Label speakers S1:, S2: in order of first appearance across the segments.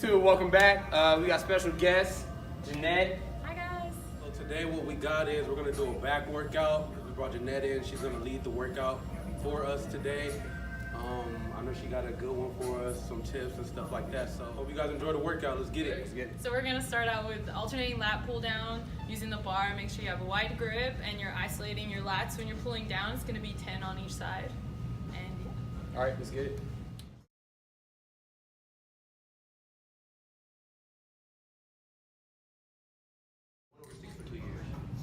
S1: Welcome back. We got special guest, Jeanette.
S2: Hi guys.
S3: So today what we got is we're gonna do a back workout. We brought Jeanette in. She's gonna lead the workout for us today. I know she got a good one for us, some tips and stuff like that. So hope you guys enjoy the workout. Let's get it.
S2: So we're gonna start out with alternating lat pull down using the bar. Make sure you have a wide grip and you're isolating your lats when you're pulling down. It's gonna be 10 on each side. And yeah.
S1: All right, let's get it.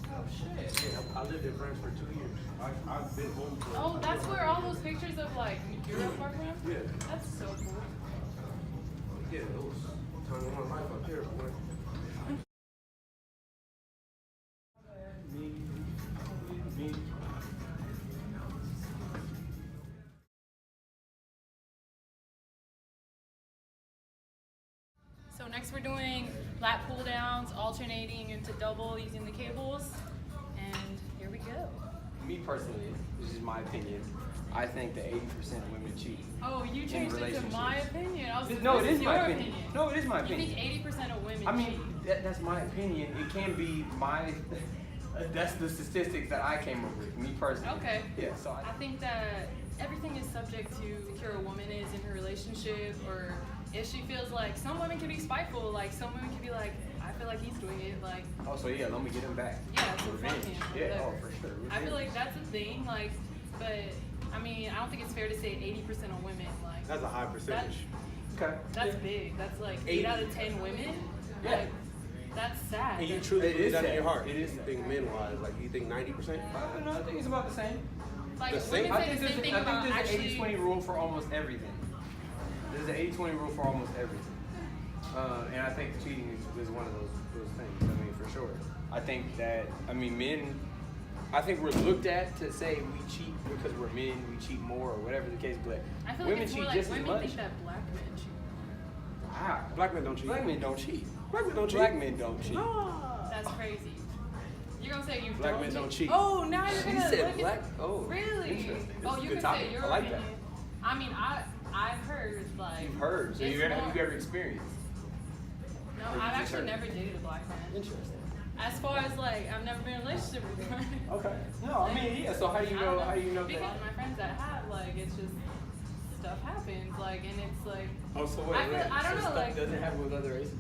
S3: Oh shit! Yeah, I lived in France for 2 years. I've been home for.
S2: Oh, that's where all those pictures of like Europe are from?
S3: Yeah.
S2: That's so cool.
S3: Yeah, it was time of my life up here, boy. Me.
S2: So next we're doing lat pull downs, alternating into double using the cables. And here we go.
S1: Me personally, this is my opinion. I think that 80% of women cheat.
S2: Oh, you changed it to my opinion.
S1: No, it is
S2: your
S1: my opinion. No, it is my
S2: You
S1: opinion.
S2: think 80% of women
S1: I mean,
S2: cheat?
S1: that's my opinion. It can be my. That's the statistics that I came up with. Me personally.
S2: Okay.
S1: Yeah. So
S2: I think that everything is subject to how secure a woman is in her relationship, or if she feels like some women can be spiteful, like some women can be like, I feel like he's doing it, like.
S1: Oh, so yeah, let me get him back.
S2: Yeah, so
S1: Revenge.
S2: fuck him.
S1: Yeah.
S2: Whatever.
S1: Oh, for sure.
S2: I feel like that's a thing, like, but I mean, I don't think it's fair to say 80% of women, like.
S3: That's a high percentage.
S1: Okay.
S2: That's big. That's like
S3: 80.
S2: 8 out of 10 women.
S1: Yeah.
S2: Like, that's sad.
S3: And you truly
S1: It
S3: believe
S1: is
S3: that in
S1: sad.
S3: your heart?
S1: It is
S3: You
S1: sad.
S3: think men-wise, like you think 90%?
S1: No, I think it's about the same.
S2: Like,
S3: the same-
S2: women
S1: I
S2: say
S1: think
S2: the same thing
S1: there's
S2: about
S1: an
S2: actually.
S1: 80-20 rule for almost everything. There's an 80-20 rule for almost everything. And I think cheating is one of those things. I mean, for sure. I think that, I mean, men, I think we're looked at to say we cheat because we're men, we cheat more, or whatever the case, but
S2: I feel like
S1: women
S2: it's
S1: cheat
S2: more like
S1: just as
S2: women
S1: much.
S2: think that black men cheat.
S1: Wow.
S3: Black men don't cheat.
S1: Black men don't cheat.
S3: Black men don't cheat.
S1: Black men don't cheat.
S2: That's crazy. You're gonna say you
S3: Black men don't cheat.
S2: Oh, now you're
S1: She
S2: gonna
S1: said
S2: look
S1: black.
S2: At,
S1: Oh,
S2: really?
S1: interesting. This
S2: Oh,
S1: is a
S2: you
S1: good
S2: can
S1: topic.
S2: say your
S1: I like
S2: opinion.
S1: that.
S2: I mean, I've heard like.
S1: You've heard. So
S2: it's
S1: have
S2: more-
S1: you ever experienced?
S2: No,
S1: Or you
S2: I've
S1: just
S2: actually
S1: heard?
S2: never dated a black man.
S1: Interesting.
S2: As far as like, I've never been in a relationship with one.
S1: Okay. No, I mean, yeah. So how do you
S2: I don't
S1: know? How do you know
S2: Because
S1: that?
S2: my friends that have, like, it's just stuff happens, like, and it's like.
S1: Oh, so
S2: I don't know,
S1: stuff
S2: like.
S1: doesn't happen with other races.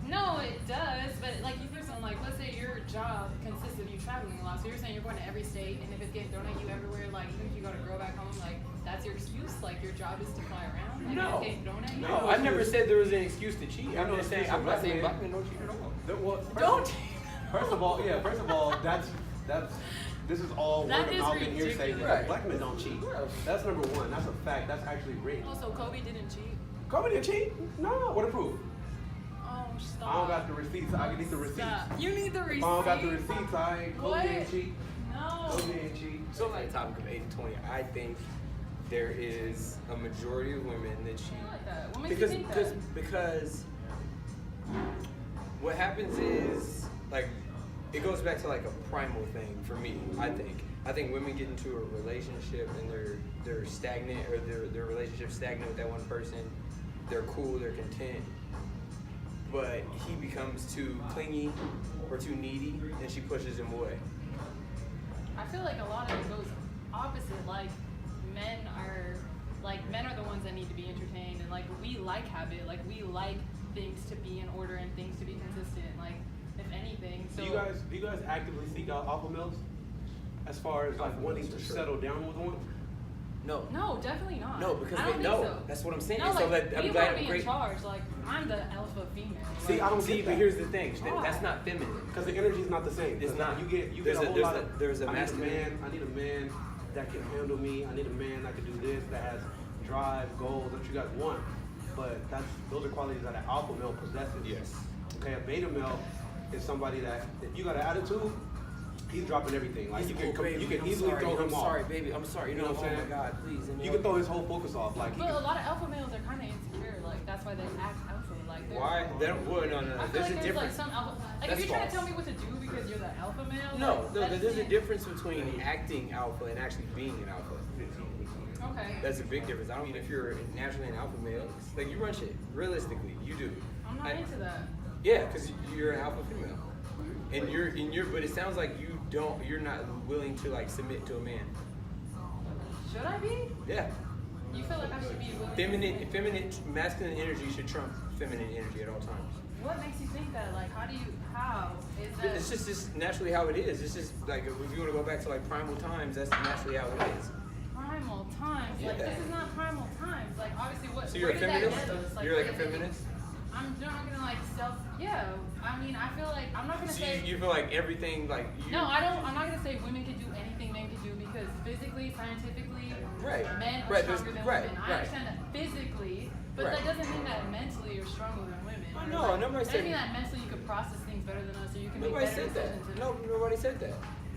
S2: No, it does, but like you something like, let's say your job consists of you traveling a lot, so you're saying you're going to every state, and if it's getting thrown at you everywhere, like even if you got a girl back home, like that's your excuse, like your job is to fly around, like
S1: No.
S2: it's getting thrown at you.
S1: No, I never said there was an excuse to cheat. I'm
S3: No
S1: just saying.
S3: excuse
S1: I'm
S3: for
S1: not
S3: black
S1: saying
S3: men.
S1: black men don't cheat at all.
S3: Well,
S2: Don't.
S3: First of all, that's this is all
S2: That
S3: word of
S2: is
S3: mouth and hearsay.
S2: ridiculous.
S3: Right. Black men don't cheat. That's number one. That's a fact. That's actually written.
S2: Also, Kobe didn't cheat.
S3: Kobe didn't cheat? No. What to prove?
S2: Oh, stop.
S3: I don't got the receipts. I need the receipts.
S2: Stop. You need the
S3: If
S2: receipts.
S3: I don't got the receipts, I ain't. Kobe
S2: What?
S3: didn't cheat.
S2: No.
S3: Kobe didn't cheat.
S1: So on the topic of 80-20, I think there is a majority of women that cheat.
S2: I like that. What makes you think that?
S1: Because what happens is like it goes back to like a primal thing for me. I think women get into a relationship and they're stagnant, or their relationship stagnant with that one person. They're cool, they're content, but he becomes too clingy or too needy, and she pushes him away.
S2: I feel like a lot of it goes opposite. Like men are the ones that need to be entertained, and like we like habit, like we like things to be in order and things to be consistent. Like if anything, so
S3: Do you guys actively seek out alpha males? As far as like
S1: Alpha
S3: wanting
S1: males,
S3: to
S1: for sure.
S3: settle down with one?
S2: no, definitely not.
S1: No, because
S2: I don't
S1: they
S2: think
S1: know.
S2: so.
S1: That's what I'm saying.
S2: No,
S1: So
S2: like,
S1: that I'm
S2: you
S1: glad
S2: want to
S1: I'm
S2: be
S1: great.
S2: in charge. Like I'm the alpha female.
S3: See,
S2: Like,
S3: I don't
S1: See,
S3: get
S1: but
S3: that.
S1: here's the thing.
S2: Why?
S1: That's not feminine.
S3: Because the energy's not the same.
S1: It's not.
S3: You get
S1: There's
S3: a
S1: a-
S3: whole
S1: there's
S3: lot
S1: a-
S3: of.
S1: there's a
S3: I need a
S1: masculine-
S3: man. I need a man that can handle me. I need a man that can do this. That has drive, goals that you guys want. But those are qualities that an alpha male possesses.
S1: Yes.
S3: Okay, a beta male is somebody that if you got an attitude, he's dropping everything. Like you can easily throw him off.
S1: Sorry, baby. I'm sorry.
S3: You know what I'm saying?
S1: Oh my God, please.
S3: You can throw his whole focus off. Like he
S2: but a
S3: can,
S2: lot of alpha males are kind of insecure. Like that's why they act alpha. Like they're,
S1: Why? They don't. Well, no.
S2: I feel
S1: There's
S2: like
S1: a
S2: there's like
S1: difference.
S2: some alpha. Like
S1: That's
S2: if you're trying to
S1: false.
S2: tell me what to do because you're the alpha male.
S1: No,
S2: like,
S1: no.
S2: that's
S1: There's a
S2: it.
S1: difference between acting alpha and actually being an alpha.
S2: Okay.
S1: That's a big difference. I don't mean if you're naturally an alpha male. Like you run shit. Realistically, you do.
S2: I'm buy into that.
S1: Yeah, because you're an alpha female, and but it sounds like you're not willing to like submit to a man.
S2: Should I be?
S1: Yeah.
S2: You feel like I should be willing?
S1: Feminine, masculine energy should trump feminine energy at all times.
S2: What makes you think that? Like, how is that?
S1: It's just naturally how it is. It's just like if you want to go back to like primal times, that's naturally how it is.
S2: Primal times? Like, this is not primal times. Like, obviously, what?
S1: So you're a
S2: where did that
S1: feminist?
S2: get us? Like,
S1: You're like a
S2: where did it-
S1: feminist?
S2: I'm not gonna like yeah. I mean, I feel like I'm not gonna
S1: So
S2: say.
S1: you feel like everything like you.
S2: No, I don't. I'm not gonna say women can do anything men can do because physically, scientifically, men are stronger than women. I understand that physically, but that doesn't mean that mentally you're stronger than women.
S1: I know. Nobody said.
S2: Doesn't mean that mentally you can process things better than us, or you can
S1: Nobody
S2: make better
S1: said that.
S2: decisions.
S1: No, nobody said that.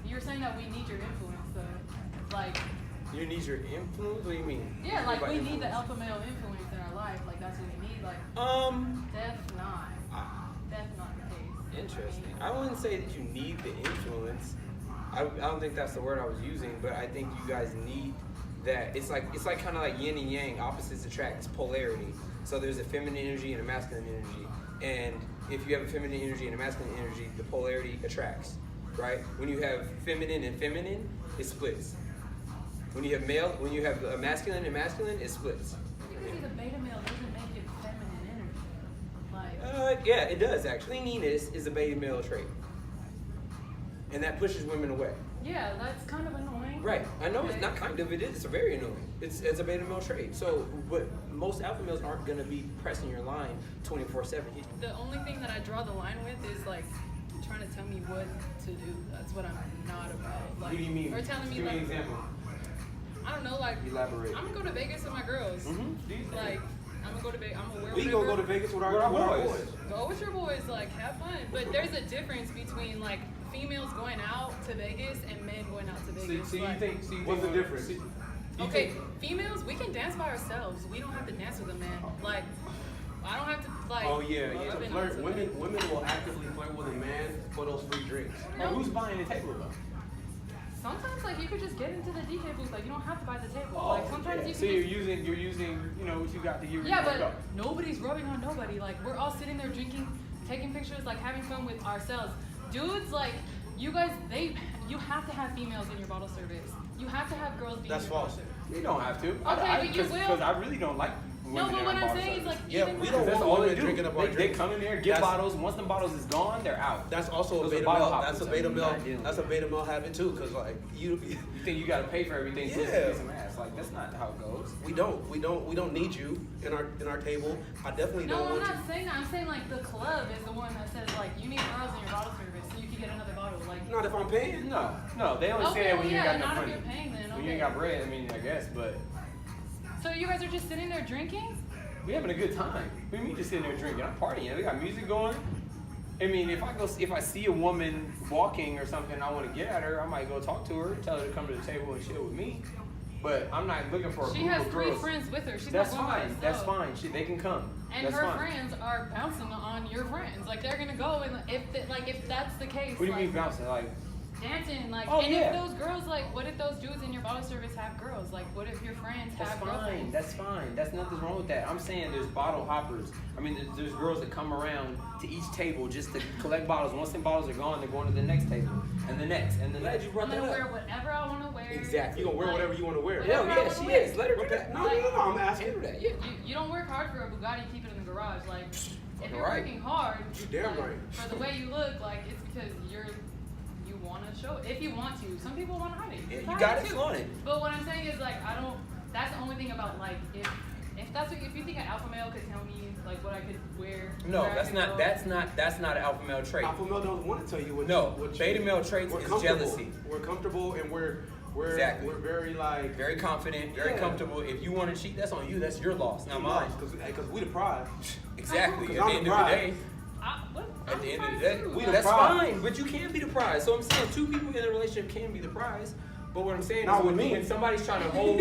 S2: You were saying that we need your influence, though. Like.
S1: You need your influence. What do you mean?
S2: Yeah, like we need the alpha male influence in our life. Like that's what we need. Like. That's not the case.
S1: Interesting. I wouldn't say that you need the influence. I don't think that's the word I was using, but I think you guys need that. It's like kind of like yin and yang. Opposites attract. It's polarity. So there's a feminine energy and a masculine energy. And if you have a feminine energy and a masculine energy, the polarity attracts, right? When you have feminine and feminine, it splits. When you have a masculine and masculine, it splits.
S2: Because a beta male doesn't make it feminine energy. Like.
S1: Yeah, it does actually. Clinginess is a beta male trait, and that pushes women away.
S2: Yeah, that's kind of annoying.
S1: Right. I know it's not kind of. It is. It's very annoying. It's a beta male trait. So, but most alpha males aren't gonna be pressing your line 24/7.
S2: The only thing that I draw the line with is like trying to tell me what to do. That's what I'm not about. Like,
S1: What do you mean?
S2: Or telling me
S1: Give me
S2: like.
S1: an example.
S2: I don't know, like.
S1: Elaborate.
S2: I'm gonna go to Vegas with my girls.
S1: Mm-hmm.
S2: Like, I'm gonna go to Vegas. I'm gonna wear
S1: We
S2: whatever.
S1: gonna go to Vegas with our boys.
S2: Go with your boys, like have fun. But there's a difference between like females going out to Vegas and men going out to Vegas.
S1: So you
S2: Like,
S1: think?
S3: What's the difference?
S2: okay, females, we can dance by ourselves. We don't have to dance with a man. Like, I don't have to like.
S3: Oh yeah.
S2: rub it
S3: Flirt.
S2: onto
S3: Women will actively flirt with a man for those free drinks.
S2: No.
S4: Who's buying the table though?
S2: Sometimes like you could just get into the DJ booth. Like you don't have to buy the table.
S4: Oh,
S2: like sometimes you
S4: So
S2: can.
S4: you're using, you know, what you got to hear.
S2: Yeah, but nobody's rubbing on nobody. Like we're all sitting there drinking, taking pictures, like having fun with ourselves. Dudes, like you guys, you have to have females in your bottle service. You have to have girls be
S3: That's
S2: in your
S3: false.
S2: bottle service.
S4: You don't have to.
S2: Okay, but you will.
S4: Because I really don't like
S2: No,
S4: women
S2: but
S4: in
S2: what
S4: our
S2: I'm
S4: bar
S2: saying is
S4: service.
S2: like
S3: Yeah,
S2: even
S3: we
S2: when-
S3: don't
S4: That's
S3: want
S4: all they
S3: women
S4: do.
S3: drinking up our
S4: They
S3: drinks.
S4: come in there, get
S3: That's-
S4: bottles. Once the bottles is gone, they're out.
S3: That's also
S4: Those
S3: a
S4: are
S3: beta
S4: bottle
S3: male.
S4: hoppers,
S3: That's a
S4: so
S3: beta
S4: you're
S3: male.
S4: not dealing
S3: That's a beta male habit too, because like you
S4: You think you got to pay for everything just to
S3: Yeah.
S4: get some ass? Like that's not how it goes.
S3: we don't need you in our table. I definitely
S2: No,
S3: don't
S2: I'm
S3: want
S2: not
S3: you.
S2: saying that. I'm saying like the club is the one that says like you need girls in your bottle service so you can get another bottle. Like
S3: Not if I'm paying.
S4: No, they only
S2: okay,
S4: say that
S2: well,
S4: when you
S2: yeah,
S4: ain't got
S2: not
S4: no
S2: if
S4: money.
S2: you're paying then.
S4: When
S2: Okay.
S4: you ain't got bread, I mean, I guess, but
S2: So you guys are just sitting there drinking?
S4: we having a good time. We mean just sitting there drinking. I'm partying. We got music going. I mean, if I see a woman walking or something, and I want to get at her, I might go talk to her, tell her to come to the table and chill with me. But I'm not looking for a
S2: She
S4: group
S2: has
S4: of
S2: 3
S4: girls.
S2: friends with her. She's
S4: That's
S2: not going by
S4: fine. That's
S2: herself.
S4: fine. They can come.
S2: And
S4: That's
S2: her
S4: fine.
S2: friends are bouncing on your friends. Like they're gonna go and if that's the case.
S4: What do you
S2: like,
S4: mean bouncing? Like,
S2: dancing, like,
S4: Oh,
S2: and
S4: yeah.
S2: if those girls, like, what if those dudes in your bottle service have girls? Like, what if your friends
S4: that's
S2: have
S4: fine.
S2: girlfriends?
S4: That's fine. That's nothing wrong with that. I'm saying there's bottle hoppers. I mean, there's girls that come around to each table just to collect bottles. Once them bottles are gone, they're going to the next table and the next and the
S1: Glad
S4: next.
S1: you
S2: I'm
S1: brought that
S2: gonna
S1: up.
S2: wear whatever I want to wear.
S1: Exactly.
S3: You gonna wear whatever you want to wear.
S2: Whatever
S1: Hell
S2: I
S1: yeah,
S2: wanna
S1: she
S2: wear.
S1: is. Let her do
S3: Okay.
S1: that.
S3: No, I'm asking.
S1: Handle that. Yeah.
S2: You don't work hard for a Bugatti, keep it in the garage. Like, if you're
S1: right.
S2: working hard,
S3: You damn
S2: like,
S3: right.
S2: for the way you look, like, it's because you want to show it. If you want to. Some people want to hide it.
S1: Yeah,
S2: It's
S1: you
S2: hard
S1: got it,
S2: too.
S1: flaunt it.
S2: But what I'm saying is, like, that's the only thing about, like, if if you think an alpha male could tell me, like, what I could wear.
S1: No,
S2: where I
S1: that's
S2: could
S1: not.
S2: go,
S1: That's not an alpha male trait.
S3: Alpha male don't want to tell you what.
S1: No,
S3: what
S1: beta male traits
S3: we're
S1: is
S3: comfortable.
S1: jealousy.
S3: We're comfortable and we're
S1: Exactly.
S3: we're very like
S1: Very confident, very
S3: Yeah.
S1: comfortable. If you want to cheat, that's on you. That's your loss, not mine.
S3: because we the prize.
S1: Exactly.
S3: Because
S1: At
S3: I'm
S1: the end
S3: the
S1: of the
S3: prize.
S1: day,
S2: What?
S1: at the end of the
S2: I'm
S1: day,
S2: fine, too.
S3: we the
S1: that's
S3: prize.
S1: fine. But you can be the prize. So I'm saying 2 people in a relationship can be the prize. But what I'm saying
S3: Not
S1: is
S3: with me.
S1: when somebody's trying to hold,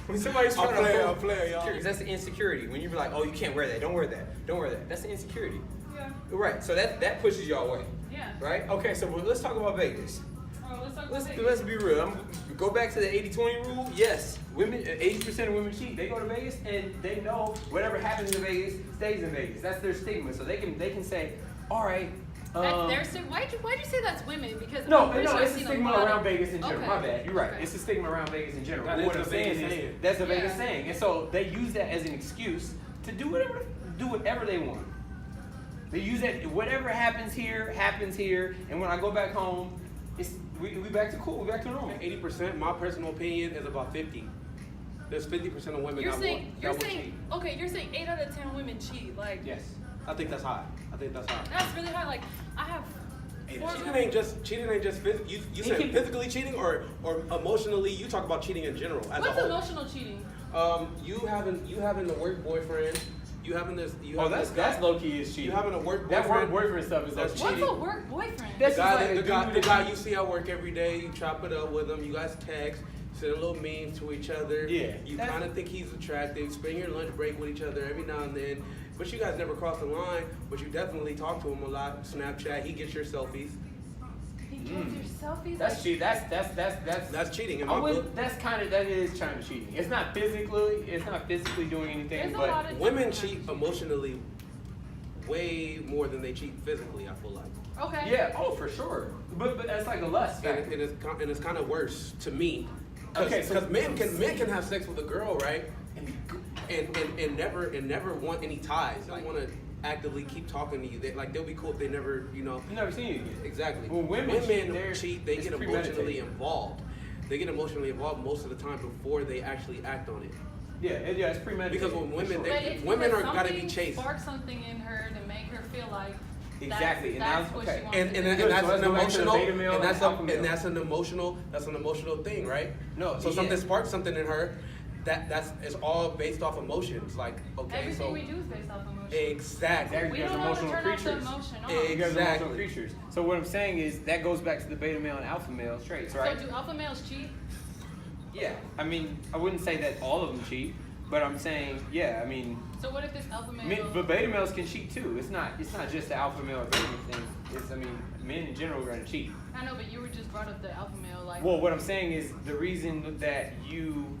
S1: when somebody's trying to hold,
S3: y'all.
S1: that's the insecurity. When you be like, oh, you can't wear that. Don't wear that. Don't wear that. That's the insecurity.
S2: Yeah.
S1: Right. So that pushes y'all away.
S2: Yeah.
S1: Right. Okay. So let's talk about Vegas.
S2: bro. Let's talk about Vegas.
S4: Let's be real. Go back to the 80-20 rule. Yes, women. 80% of women cheat. They go to Vegas and they know whatever happens in Vegas stays in Vegas. That's their stigma. So they can say, all right.
S2: That's their stigma. Why'd you say that's women? Because
S4: No,
S2: I'm pretty sure I've
S4: it's a
S2: seen
S4: stigma
S2: lot
S4: around
S2: of-
S4: Vegas in general.
S2: Okay.
S4: My bad. You're right.
S2: Okay.
S4: It's a stigma around Vegas in general.
S3: That
S4: But
S3: is
S4: what
S3: a
S4: I'm saying
S3: Vegas
S4: is
S3: saying.
S4: that's a Vegas
S2: Yeah.
S4: saying, and so they use that as an excuse to do whatever they want. They use that. Whatever happens here, and when I go back home, we back to cool. We back to normal.
S3: 80%, my personal opinion, is about 50. There's 50% of women
S2: You're
S3: that
S2: saying
S3: won't cheat.
S2: okay. You're saying 8 out of 10 women cheat. Like
S4: Yes.
S3: I think that's high.
S2: that's really high. Like I have.
S3: Cheating ain't just physical. You said physically cheating or emotionally. You talk about cheating in general as a
S2: What's
S3: whole.
S2: emotional cheating?
S3: You having the work boyfriend. You having this.
S4: That's low key is cheating.
S3: You having a work
S4: That work
S3: boyfriend.
S4: boyfriend stuff is
S3: That's
S4: cheating.
S2: What's a work boyfriend?
S4: That's
S3: The
S4: just
S3: guy,
S4: like
S3: the,
S4: a
S3: guy,
S4: dude
S3: the
S4: that-
S3: guy you see at work every day, you chop it up with him, you guys text, send a little memes to each other.
S4: Yeah,
S3: You
S4: that's-
S3: kind of think he's attractive, spend your lunch break with each other every now and then. But you guys never cross the line, but you definitely talk to him a lot. Snapchat, he gets your selfies.
S2: He gets your selfies.
S4: That's
S2: like,
S4: cheat. That's
S3: That's cheating in
S4: I
S3: my
S4: would.
S3: book.
S4: That is kind of cheating. It's not physically doing anything,
S2: There's a
S4: but
S2: lot of
S3: Women
S2: different
S3: cheat
S2: kinds of
S3: emotionally way more than they cheat physically, I feel like.
S2: Okay.
S4: yeah, oh for sure. But that's like a lust
S3: And,
S4: factor.
S3: it's kind of worse to me.
S4: Okay, so-
S3: Because men can have sex with a girl, right? And never want any ties. They don't want to actively keep talking to you. They'll be cool if they never,
S4: I've never seen you again.
S3: Exactly.
S4: When women cheat,
S3: they
S4: it's
S3: get
S4: premeditated.
S3: emotionally involved. They get emotionally involved most of the time before they actually act on it.
S4: Yeah, it's premeditated.
S3: Because when women,
S4: for
S3: they-
S4: sure.
S2: But it's
S3: women
S2: because
S3: are gotta be
S2: something
S3: chased.
S2: Spark something in her to make her feel like
S4: Exactly, and
S2: that's
S4: that's
S2: what
S4: okay.
S2: she wants
S3: And,
S2: to
S3: and,
S2: do.
S3: and
S4: Good,
S3: that's
S4: so let's
S3: an
S4: go back to the
S3: emotional,
S4: beta male
S3: and
S4: and alpha male.
S3: that's an emotional thing, right?
S4: No,
S3: So
S4: yeah.
S3: something sparks something in her. It's all based off emotions. Like, okay,
S2: Everything
S3: so
S2: we do is based off emotion.
S3: exactly.
S2: We
S4: You guys
S2: don't
S4: are
S2: know how to
S4: emotional
S2: turn off the
S4: creatures.
S2: emotion off.
S4: You guys are emotional
S3: Exactly.
S4: creatures. So what I'm saying is that goes back to the beta male and alpha male traits, right?
S2: So do alpha males cheat?
S4: Yeah, I mean, I wouldn't say that all of them cheat, but I'm saying, yeah, I mean,
S2: So what if this alpha male?
S4: but beta males can cheat too. It's not just the alpha male or beta male thing. Men in general are gonna cheat.
S2: I know, but you were just brought up the alpha male, like.
S4: Well, what I'm saying is the reason that you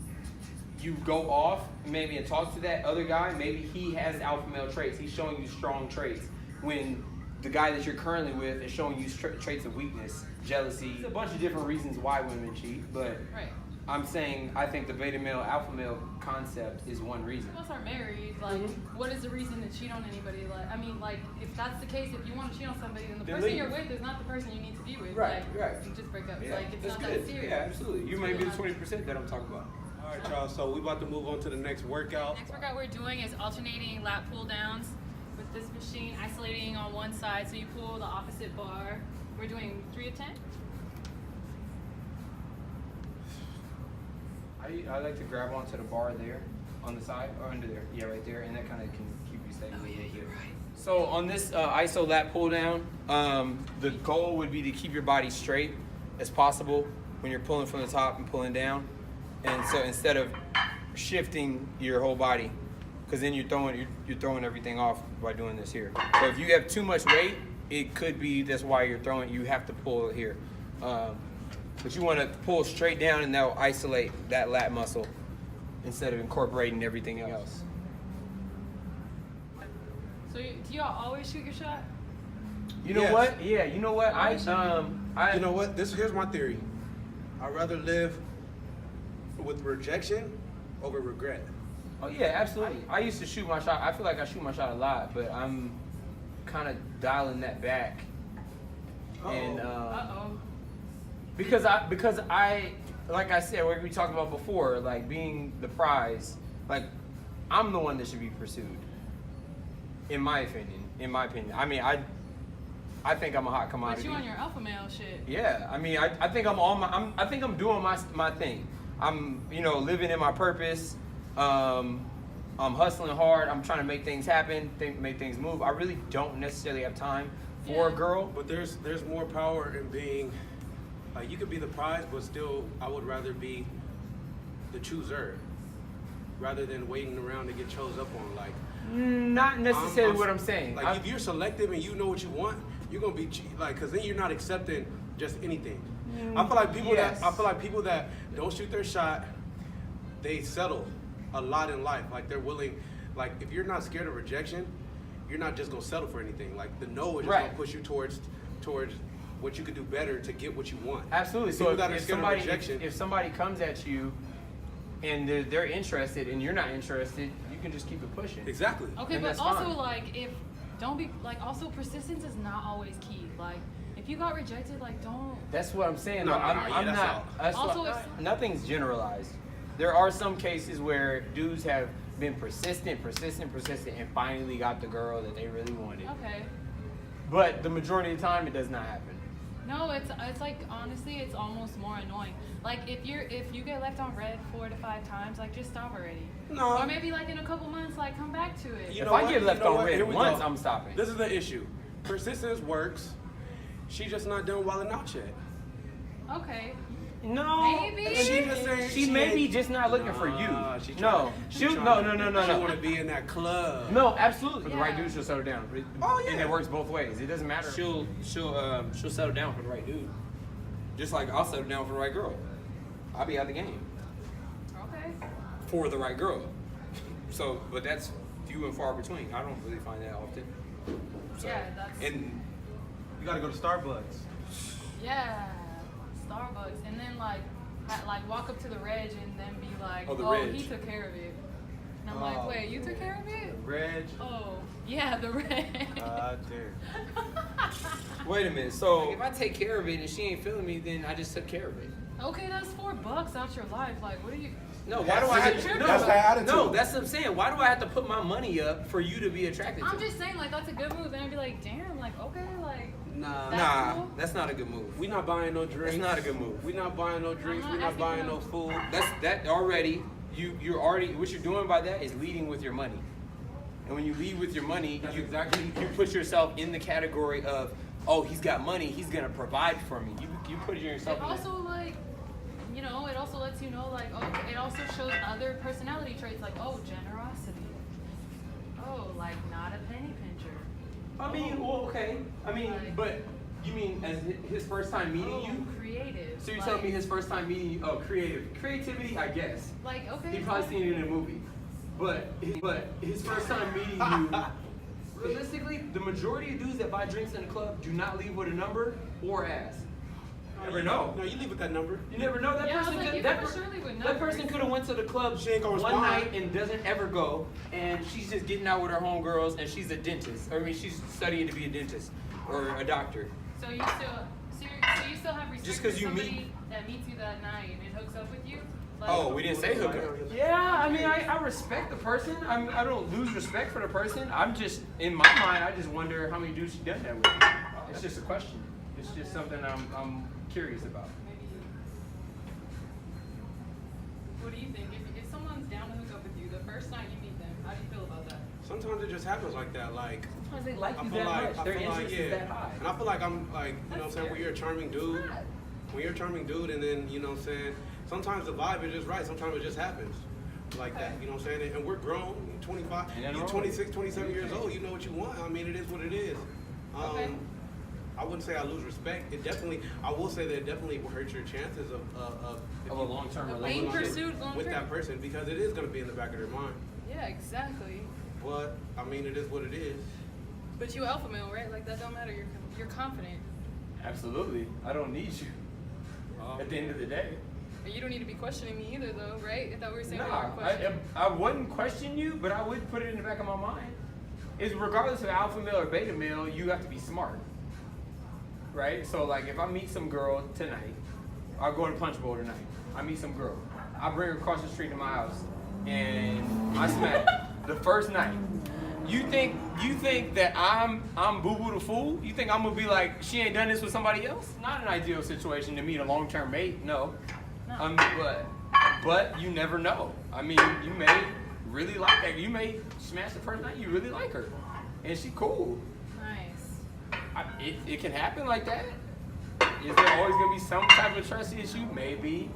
S4: go off maybe and talk to that other guy, maybe he has alpha male traits. He's showing you strong traits when the guy that you're currently with is showing you traits of weakness, jealousy. There's a bunch of different reasons why women cheat, but
S2: Right.
S4: I'm saying I think the beta male, alpha male concept is one reason.
S2: Most are married. Like, what is the reason to cheat on anybody? Like, I mean, like, if that's the case, if you want to cheat on somebody, then the
S4: Then
S2: person
S4: leave.
S2: you're with is not the person you need to be with.
S4: Right,
S2: like,
S4: right.
S2: You just break up.
S4: Yeah,
S2: Like, it's
S4: that's
S2: not
S4: good.
S2: that serious.
S4: Yeah, absolutely. You
S2: It's
S4: may
S2: really
S4: be the
S2: not.
S4: 20% that I'm talking about.
S3: All right, y'all. So we about to move on to the next workout.
S2: Next workout we're doing is alternating lat pull downs with this machine, isolating on one side, so you pull the opposite bar. We're doing 3 of 10.
S4: I like to grab onto the bar there, on the side, or under there. Yeah, right there, and that kind of can keep you stable. Oh, yeah, you're right. So on this iso lat pull down, the goal would be to keep your body straight as possible when you're pulling from the top and pulling down. And so instead of shifting your whole body, because then you're throwing everything off by doing this here. So if you have too much weight, it could be that's why you have to pull it here. But you want to pull straight down, and that'll isolate that lat muscle instead of incorporating everything else.
S2: So do y'all always shoot your shot?
S4: You know
S3: Yes.
S4: what? Yeah, you know what?
S3: You know what? Here's my theory. I'd rather live with rejection over regret.
S4: Oh yeah, absolutely. I used to shoot my shot. I feel like I shoot my shot a lot, but I'm kind of dialing that back. And
S2: Uh-oh.
S4: because I like I said, what we talked about before, like being the prize, like I'm the one that should be pursued. In my opinion. I mean, I think I'm a hot commodity.
S2: But you on your alpha male shit.
S4: Yeah, I mean, I think I think I'm doing my thing. I'm, living in my purpose. I'm hustling hard. I'm trying to make things happen, make things move. I really don't necessarily have time for a girl.
S3: But there's more power in being, you could be the prize, but still, I would rather be the chooser rather than waiting around to get chose up on. Like,
S4: Not necessarily what I'm saying.
S3: Like, if you're selective and you know what you want, you're gonna be because then you're not accepting just anything. I feel like people
S4: Yes.
S3: people that don't shoot their shot, they settle a lot in life. Like they're willing, like if you're not scared of rejection, you're not just gonna settle for anything. Like the no is just
S4: Right.
S3: gonna push you towards what you could do better to get what you want.
S4: Absolutely.
S3: People
S4: So
S3: that are
S4: if
S3: scared of
S4: somebody
S3: rejection,
S4: if somebody comes at you and they're interested and you're not interested, you can just keep it pushing.
S3: exactly.
S2: Okay,
S4: And
S2: but
S4: that's
S2: also
S4: fine.
S2: like if don't be like also persistence is not always key. Like if you got rejected, like don't.
S4: That's what I'm saying.
S3: No,
S4: though.
S3: no,
S4: I'm,
S3: no, yeah,
S4: I'm
S3: that's
S4: not.
S3: all.
S4: That's
S2: Also,
S4: what-
S2: if-
S4: nothing's generalized. There are some cases where dudes have been persistent, and finally got the girl that they really wanted.
S2: Okay.
S4: But the majority of the time, it does not happen.
S2: No, it's like honestly, it's almost more annoying. Like if you get left on red 4 to 5 times, like just stop already.
S3: No.
S2: Or maybe like in a couple months, like come back to it.
S3: You
S4: If
S3: know
S4: I
S3: what?
S4: get left
S3: You know
S4: on
S3: what?
S4: red
S3: Here we
S4: once,
S3: go.
S4: I'm stopping.
S3: This is the issue. Persistence works. She just not done wilding out yet.
S2: Okay.
S4: No.
S2: Maybe.
S3: She just saying
S4: She
S3: she
S4: may
S3: ain't-
S4: be just not looking for you.
S3: Nah, she
S4: No.
S3: tryna-
S4: She
S3: tryna-
S4: no.
S3: She want to be in that club.
S4: No, absolutely. For the
S2: Yeah.
S4: right dude, she'll settle down.
S3: Oh, yeah.
S4: And it works both ways. It doesn't matter.
S1: She'll settle down for the right dude. Just like I'll settle down for the right girl. I'll be out the game
S2: Okay.
S1: for the right girl. So, but that's few and far between. I don't really find that often. So,
S2: Yeah, that's-
S1: and
S3: You gotta go to Starbucks.
S2: Yeah. Starbucks, and then like walk up to the reg and then be like,
S1: Oh, the
S2: oh,
S1: reg.
S2: he took care of it. And I'm
S3: Oh,
S2: like, wait, you took care of it?
S3: Reg.
S2: Oh, yeah, the reg.
S3: Damn.
S1: wait a minute. So if I take care of it and she ain't feeling me, then I just took care of it.
S2: Okay, that's $4 out your life. Like, what are you?
S1: No, why do I have to? No,
S3: That's the attitude.
S1: no, that's what I'm saying. Why do I have to put my money up for you to be attracted to?
S2: I'm just saying, like, that's a good move. And I'd be like, damn, like, okay, like,
S3: Nah.
S2: That's
S1: Nah,
S2: cool.
S1: that's not a good move.
S3: We not buying no drinks.
S1: That's not a good move.
S3: We not buying no drinks.
S2: not
S3: We not
S2: asking
S3: buying
S2: for
S3: no
S2: no-
S3: food.
S1: That already. You're already what you're doing by that is leading with your money. And when you lead with your money,
S3: That's
S1: you
S3: exactly-
S1: you put yourself in the category of, oh, he's got money, he's gonna provide for me. You put yourself
S2: it
S1: in
S2: also, like, you know, it also lets you know, like, oh, it also shows other personality traits, like, oh, generosity. Oh, like, not a penny pincher.
S4: I mean, well, okay. I mean,
S2: Like-
S4: but you mean as his first time meeting
S2: Oh,
S4: you?
S2: creative.
S4: So you're
S2: like,
S4: telling me his first time meeting you? Oh, creativity, I guess.
S2: Like, okay.
S4: He probably seen it in a movie, but his first time meeting you. Realistically, the majority of dudes that buy drinks in the club do not leave with a number or ass. You never know.
S3: No, you leave with that number.
S4: You never know. That
S2: Yeah, I was
S4: person
S2: like,
S4: could.
S2: you
S4: That,
S2: never
S4: per-
S2: surely would
S4: that
S2: know.
S4: person could have went to the club
S3: She ain't gonna
S4: one
S3: respond.
S4: night and doesn't ever go, and she's just getting out with her homegirls, and she's a dentist. I mean, she's studying to be a dentist or a doctor.
S2: So you still have respect
S1: Just
S2: for
S1: 'cause you
S2: somebody
S1: meet-
S2: that meets you that night and hooks up with you? Like,
S1: Oh, we didn't say hooker.
S4: Yeah, I mean, I respect the person. I don't lose respect for the person. I'm just, in my mind, I just wonder how many dudes she done that with. It's just a question. It's just something I'm curious about.
S2: maybe. What do you think? If someone's down to hook up with you the first night you meet them, how do you feel about that?
S3: Sometimes it just happens like that. Like
S4: Sometimes they like
S3: I
S4: you
S3: feel
S4: that
S3: like
S4: much. Their
S3: I feel like
S4: interest
S3: yeah,
S4: is that high.
S3: and I feel like I'm like you know what I'm
S2: That's
S3: saying when
S2: scary.
S3: you're a charming dude, when you're a charming dude, and then you know what I'm saying sometimes the vibe is just right. Sometimes it just happens like that. You know what I'm saying? And we're grown. You're 25,
S4: Ain't nothing
S3: you're
S4: wrong with
S3: 26, 27 years old. You know what you want. I mean, it is what it is.
S2: Okay.
S3: I wouldn't say I lose respect. It definitely, I will say that it definitely will hurt your chances of
S4: Of a long-term
S2: A
S4: relationship.
S2: main pursuit long
S3: with
S2: term.
S3: that person because it is going to be in the back of their mind.
S2: Yeah, exactly.
S3: But I mean, it is what it is.
S2: But you alpha male, right? Like that don't matter. You're confident.
S4: Absolutely. I don't need you. At the end of the day.
S2: But you don't need to be questioning me either, though, right? I thought we were saying we
S4: Nah,
S2: were questioning.
S4: I wouldn't question you, but I would put it in the back of my mind. Is regardless of alpha male or beta male, you have to be smart. Right? So like if I meet some girl tonight, I'll go to Punch Bowl tonight. I meet some girl. I bring her across the street to my house and I smack her the first night. You think that I'm Boo Boo the fool? You think I'm gonna be like, she ain't done this with somebody else? Not an ideal situation to meet a long-term mate, no.
S2: No.
S4: But you never know. I mean, you may really like that. You may smash the first night, you really like her. And she cool.
S2: Nice.
S4: It can happen like that. Is there always gonna be some type of trust issue? Maybe.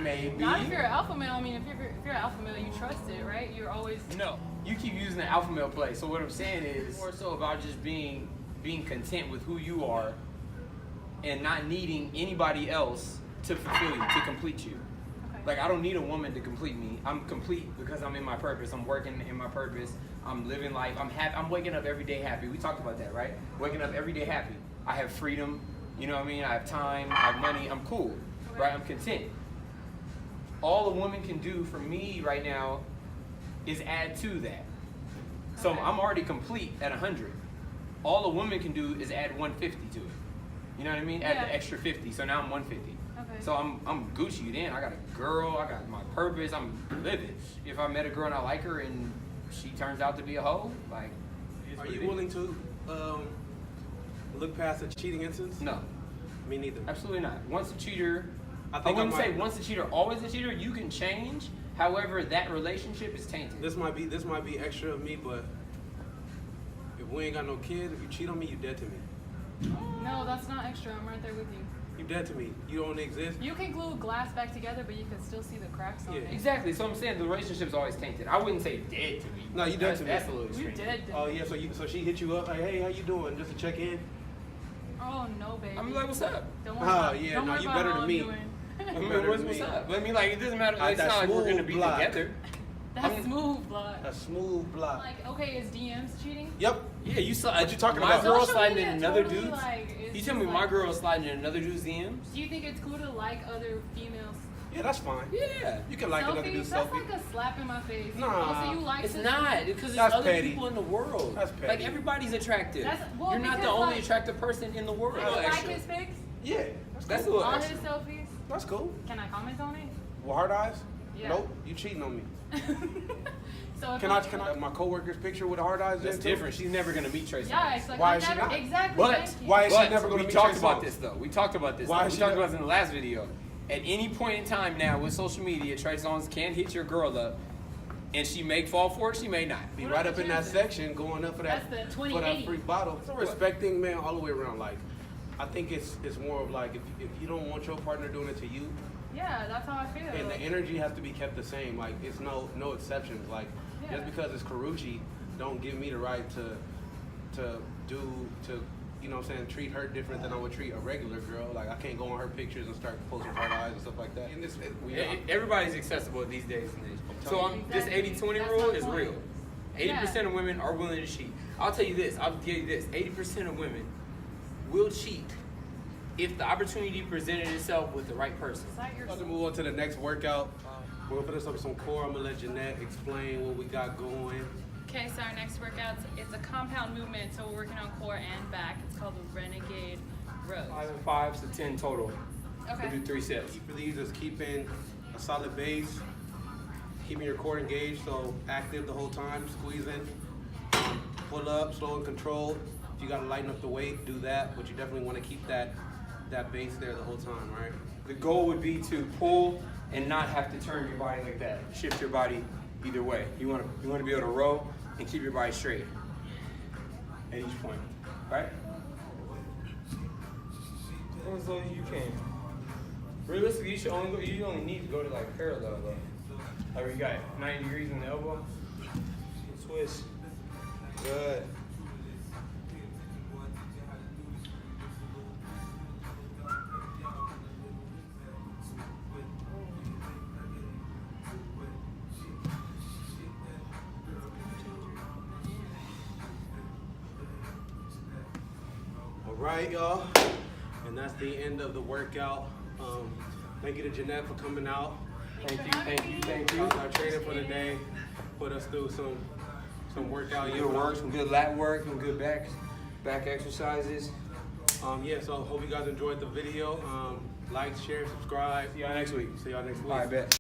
S4: Maybe.
S2: Not if you're an alpha male. I mean, if you're an alpha male, you trust it, right? You're always.
S4: No. You keep using the alpha male play. So what I'm saying is more so about just being content with who you are
S1: and not needing anybody else to fulfill you, to complete you.
S2: Okay.
S1: Like, I don't need a woman to complete me. I'm complete because I'm in my purpose. I'm working in my purpose. I'm living life. I'm happy. I'm waking up every day happy. We talked about that, right? Waking up every day happy. I have freedom. You know what I mean? I have time. I have money. I'm cool,
S2: Okay.
S1: right? I'm content. All a woman can do for me right now is add to that. So
S2: Okay.
S1: I'm already complete at 100. All a woman can do is add 150 to it. You know what I mean? Add
S2: Yeah.
S1: the extra 50. So now I'm 150.
S2: Okay.
S1: So I'm Gucci then. I got a girl. I got my purpose. I'm living. If I met a girl and I like her and she turns out to be a hoe, like, it's
S3: Are
S1: what it
S3: you
S1: is.
S3: willing to look past a cheating instance?
S1: No,
S3: Me neither.
S1: absolutely not. Once a cheater,
S3: I
S1: I
S3: think I
S1: wouldn't say
S3: might-
S1: once a cheater, always a cheater. You can change. However, that relationship is tainted.
S3: This might be extra of me, but if we ain't got no kids, if you cheat on me, you dead to me.
S2: No, that's not extra. I'm right there with you.
S3: You dead to me. You don't exist.
S2: You can glue glass back together, but you can still see the cracks on
S3: Yeah.
S2: it.
S1: Exactly. So I'm saying the relationship's always tainted. I wouldn't say dead to me.
S3: No, you dead
S1: That's-
S3: to me.
S1: That's a little
S2: You
S1: extreme.
S2: dead.
S3: Oh yeah, so she hit you up like, hey, how you doing? Just to check in.
S2: Oh no, baby.
S1: I'm like, what's up?
S2: Don't
S3: Oh,
S2: worry about,
S3: yeah,
S2: don't
S3: no,
S2: worry
S3: you
S2: about
S3: better
S2: how
S3: than
S2: I'm
S3: me.
S2: doing.
S1: I mean,
S3: better
S1: what's
S3: than me.
S1: up? I mean, like, it doesn't matter.
S3: I-
S1: It's
S3: that
S1: not like we're gonna
S3: smooth
S1: be
S3: block.
S1: together.
S2: That's smooth blood.
S3: A smooth block.
S2: Like, okay, is DMs cheating?
S3: Yep.
S1: Yeah, you saw.
S3: What you talking
S1: my
S3: about?
S1: girl
S2: Social
S1: sliding in
S2: media
S1: another
S2: totally,
S1: dude's.
S2: like, is
S1: You tell
S2: just
S1: me my
S2: like-
S1: girl sliding in another dude's DMs?
S2: Do you think it's cool to like other females?
S3: Yeah, that's fine.
S1: Yeah.
S3: You can like another
S2: Selfies?
S3: dude's
S2: That's
S3: selfie.
S2: like a slap in my face.
S3: Nah.
S2: Also, you like
S1: It's
S2: this-
S1: not because there's
S3: That's
S1: other
S3: petty.
S1: people in the world.
S3: That's petty.
S1: Like everybody's attractive.
S2: That's- well,
S1: You're not the
S2: because,
S1: only
S2: like-
S1: attractive person in the world.
S2: Do you like
S1: Extra.
S2: his pics?
S3: Yeah,
S1: That's a
S3: cool.
S1: little
S2: All
S1: extra.
S2: his selfies?
S3: That's cool.
S2: Can I comment on it?
S3: Well, hard eyes?
S2: Yeah.
S3: Nope. You cheating on me.
S2: So if
S3: Can I my coworker's picture with hard eyes?
S1: That's
S3: in, too?
S1: different. She's never gonna meet Tracy.
S2: Yeah, it's like
S3: Why
S2: I
S3: is she
S2: never
S3: not?
S2: exactly.
S1: But
S2: thank you.
S3: why is she
S1: But
S3: never gonna
S1: we
S3: meet
S1: talked
S3: Trey
S1: about
S3: Songz?
S1: this though. We talked about this.
S3: Why
S1: though.
S3: is
S1: We
S3: she
S1: talked
S3: not-
S1: about this in the last video. At any point in time now with social media, Trey Songz can hit your girl up, and she may fall for it. She may not.
S3: Be
S2: What
S3: right
S2: are
S3: up
S2: the
S3: in that
S2: chances?
S3: section, going up for that
S2: That's the
S3: for that
S2: 2080.
S3: free bottle. It's a respecting man all the way around. Like, I think it's more of like if you don't want your partner doing it to you,
S2: Yeah, that's how I feel.
S3: and the
S2: Like,
S3: energy has to be kept the same. Like, it's no exceptions. Like,
S2: Yeah.
S3: just because it's Karuchi, don't give me the right to you know what I'm saying, treat her different than I would treat a regular girl. Like, I can't go on her pictures and start posting hard eyes and stuff like that. And
S1: Everybody's accessible these days and age. So this
S2: Exactly.
S1: 80-20
S2: That's
S1: rule
S2: my
S1: is
S2: point.
S1: real. 80% of women are willing to cheat. I'll tell you this. I'll give you this. 80% of women will cheat if the opportunity presented itself with the right person.
S2: is that your
S3: About to move on to the next workout. We're gonna put us up some core. I'm gonna let Jeanette explain what we got going.
S2: Okay, so our next workout, it's a compound movement, so we're working on core and back. It's called the Renegade row.
S1: 5 and 5, so 10 total.
S2: Okay.
S1: We'll do 3 sets.
S3: For these is keeping a solid base, keeping your core engaged, so active the whole time, squeezing, pull up, slow and controlled. If you gotta lighten up the weight, do that, but you definitely wanna keep that base there the whole time, right?
S1: The goal would be to pull and not have to turn your body like that. Shift your body either way. You want to be able to row and keep your body straight at each point, right? Go as low as you can. Realistically, you only need to go to like parallel though. Like we got 90 degrees in the elbow. Twist. Good.
S3: All right, y'all, and that's the end of the workout. Thank you to Jeanette for coming out.
S1: Thank you.
S3: Our training for the day, put us through some workout.
S1: Some good work, some good lat work, some good back exercises.
S3: Yeah, so hope you guys enjoyed the video. Like, share, subscribe.
S1: See y'all next week.
S3: See y'all next week.
S1: All right, bet.